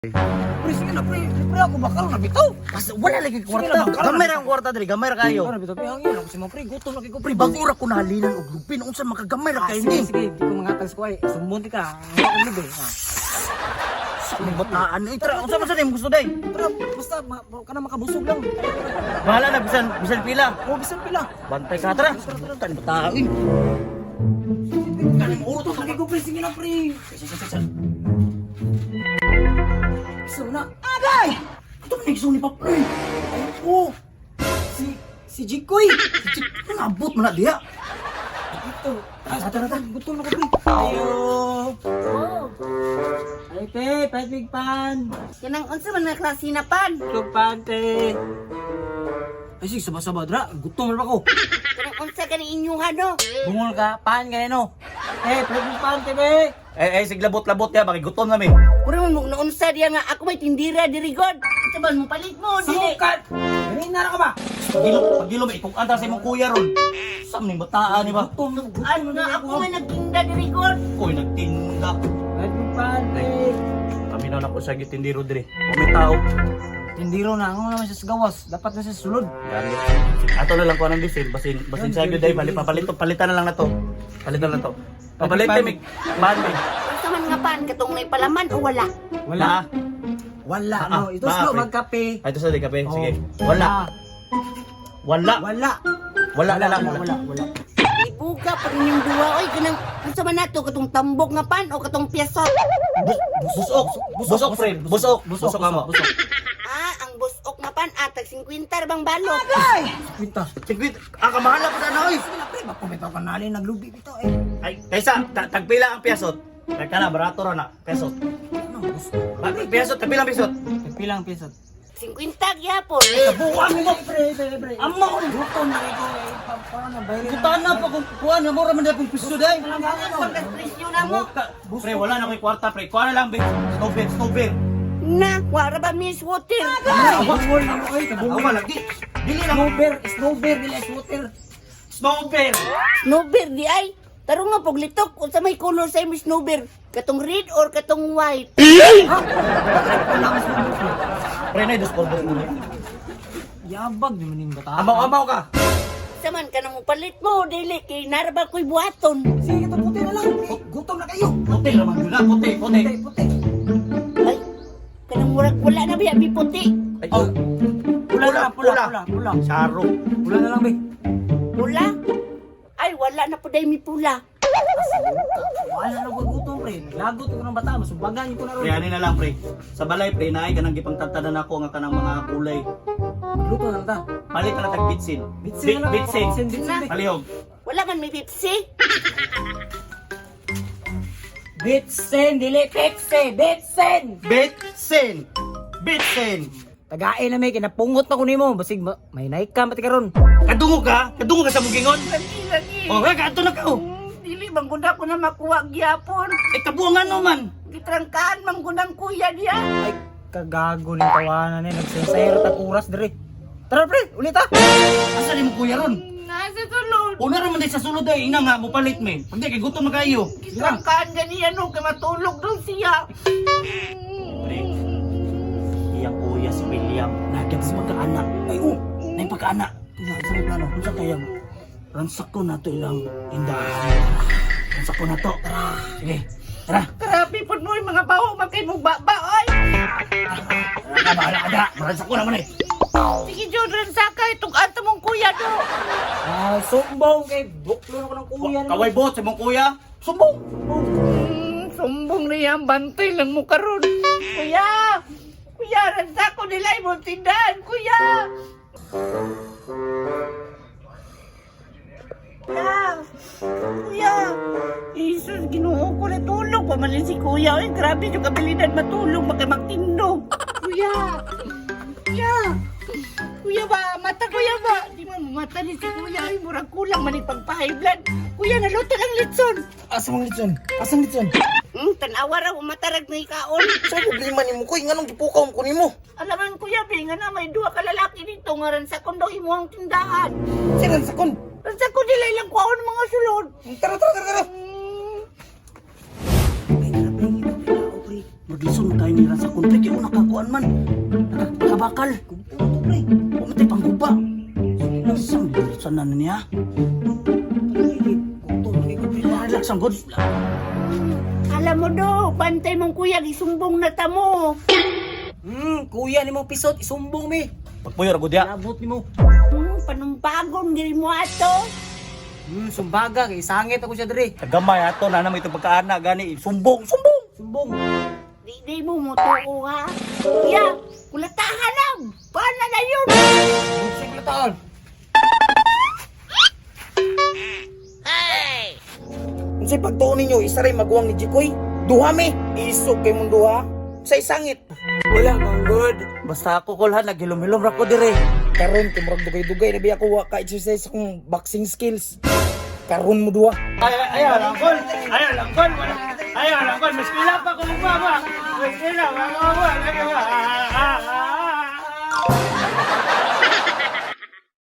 Pre, sige na pre. Pre, ako bakal na bitaw. Kasi wala lagi kwarta. Gamay ra ang kwarta diri, gamay ra kayo. Ano bitaw? Hangin ako si mga pre. Gutom lagi ko Pre, bago ra ko nahalinan og lupin unsa makagamay ra kayo Sige, ni. sige. Di ko mangatag ko ay. Sumbunti ka. Ang ako libe. Sa bataan ni tra, unsa man sa nimo gusto day? Pre, basta ka na makabusog lang. Bahala na bisan pila. O, bisan pila. Bantay ka tra. Tan batain. Kanin mo urot lagi ko pre. Sige na pre. Isa na. Agay! Ito na nagsuon ni pa pre. Ay, oh. Si Jikoy. Nabot mo na diha. Ito. Tara. Gutom na ko pre. Ayo. Ay, pe. Pwede pan. Kanang unsa man nga klase na pan? Tupan, te. Ay, sige. Saba-saba. Dra. Gutom na pa ko. Kanang unsa ka ni inyuhan no? Bungol ka. Pan ka no. Eh, pwede pan, te, be. Sige labot-labot ya, baki gutom na mi. Puro mo na unsa diya nga ako may tindira diri god. Unsa man mo palit mo dili? Sukat. Ganina na ka ba? Pagilo may kung anta sa imong kuya ron. Sam ning bataan ni ba? Gutom Ano nga ako may nagtinda diri god. Koy nagtinda. Pwede pan, te. Kami na ako sa gitindiro dire. Kung may tao. Tindiro na. Ano naman siya sa gawas. Dapat na siya sulod. Gani. Ato na lang ko ng diesel, basin sa gyud day palitan na lang na to. Palitan na to. Pabalitin mi ban mi. Unsa man nga pan katong may palaman o wala? Wala. Wala, no. Ito slow, pre. magkape. Ay to sa di kape. Sige. Oh. Wala. Wala. Wala na lang. Wala. Ibuga pa inyong duwa oy kanang unsa man nato katong tambok nga pan o katong piyasot? Busok pre. Busok amo. Ah, ang busok nga pan atag 50 bang balot. Kwinta. Tigwit. Kamahala pa na oy. Pre, magpumitaw ka nalin, naglubi ito eh. Ay, kaysa tagpila ang piyasot. Tagka na barato ra na pesot. Ano, gusto? Piyasot, tagpila ang piyasot. Pilang pisot. 50 gyapon. Buwan mo, pre. Amo, gutom na ito eh. Paano, bayarin Kutana pa kung kuan mo ra man dai pong piso day. Pagkas presyo na mo. Pre, wala na ko'y kwarta pre. Kuha na lang be. Snowbeer. Na, wala ba miss water? Kabungol na mo, eh. Kabungol. Ako lagi. Dili lang Snowbear, dili water. snowbeer. Snowbeer di ay. Taro nga paglitok unsa may color sa imong snowbeer? Katong red or katong white? Pre na dos polvo mo. Yabag di maning bata. Amaw ka. Saman ka na mo palit mo, dili kay naraba ko'y buhaton. Sige, ito puti na lang. Gutom na kayo. Puti naman yun na, puti. Puti. Ay, kanang murag wala na biya, puti. Ay, Oh. Pula. Saro. Pula na lang, be. Pula? Ay, wala na po dahil may pula. Wala na gutom, pre. Lagot ko ng bata. Masubagan ko na Pre, ron. ani na lang pre. Sa balay pre, naay kanang gipangtatanan ako nga kanang mga kulay. Luto na ta. Palit na tag bitsin. Bitsin na lang. Bitsin. Bitsin. Palihog. Wala man may Pepsi. Bitsin, dili Pepsi. Bitsin. Bitsin. Tagain na may kinapungot na ko nimo. Basig may naik ka mati karon. Kadungo ka sa mugingon. Lagi. Oh, kadto na ka oh. Dili, manggunda ko na makuha gyapon. Kabuangan no man. Gitrangkaan, manggundang kuya diya. Ay, kagago ning tawanan ni nagsensayro tag oras dire. Tara pre, ulit ah. Asa ni mo kuya ron? Nasa tulod. Una ra man day sa sulod ay ina nga mo palit men. Pagdi kay gutom na kayo. Gitrangkaan ganiyan no, kay matulog daw siya. Pre. Iyang kuya si William. Nagyat sa pagkaanak. Ay oh, nay pagkaanak. Nya, sa may plano. Unsa kaya? Ransak ko na to ilang indahan. Ransak ko na to. Tara. Sige. Tara. Grabe po mo yung mga baho, makay mong baba, oy! Tara, bahala ka da. Maransak ko naman eh. Sige, Jordan, sakay, tug-anta mong kuya do. Ah, sumbong kay buklo na ko ng kuya. Kaway bot sa mong kuya. Sumbong. Sumbong niya, bantay lang mo karon. Kuya! Kuya, ransa ko nila imong tindahan, kuya! Kuya! Isus, ginuho ko na tulog. Pamalin si kuya. Ay, grabe yung kabilidad matulog. Magkamagtindo. Kuya! Kuya! Kuya ba? Mata kuya ba? Di mo mata ni si kuya. Ay, murag kulang man pagpa-high blood. Kuya, naluto ng litson. Asa mang litson? Asang litson? Tanawa raw, matarag na ikaon. Sa problema nimo koy nganong gipukaw ko nimo? Alaman kuya, nga na may duha ka lalaki dito. Nga ran sa kondo imuhang tindahan. Siran sa kon. Ran sa kondo nila ilang kuhaon mga sulod. Tara. Ay, Maglisod tayo nila sa country kaya una kakuan man. Nakabakal. Pumatay pang guba. Saan na niya? Relax ang god. Alam mo do, bantay mong kuya, gisumbong na tamo. Kuya ni mo pisot, isumbong mi. Pagpuyo ra gud ya. Labot ni mo. Panumpagon, giri mo ato. Sumbaga, kay sangit ako siya dre. Tagamay ato na naman itong pagkaana gani. Sumbong. Sumbong. Di mo mo tuo ha. Kuya, kulatahan lang. Paano na yun? Sige taon. Unsay pagtuon ninyo, isa ray maguwang ni Jikoy. Duha mi, isog kay mong duha. Sa isangit. Wala kang good. Basta ako kulhan naghilom-hilom ra ko dire. Karon timurag dugay-dugay na biya ko wa ka exercise akong boxing skills. Karon mo duha. Ayaw lang, Kol. Ayaw lang, Kol. Ayaw lang, Kol. Mas kila pa kung baba. Mas kila, mga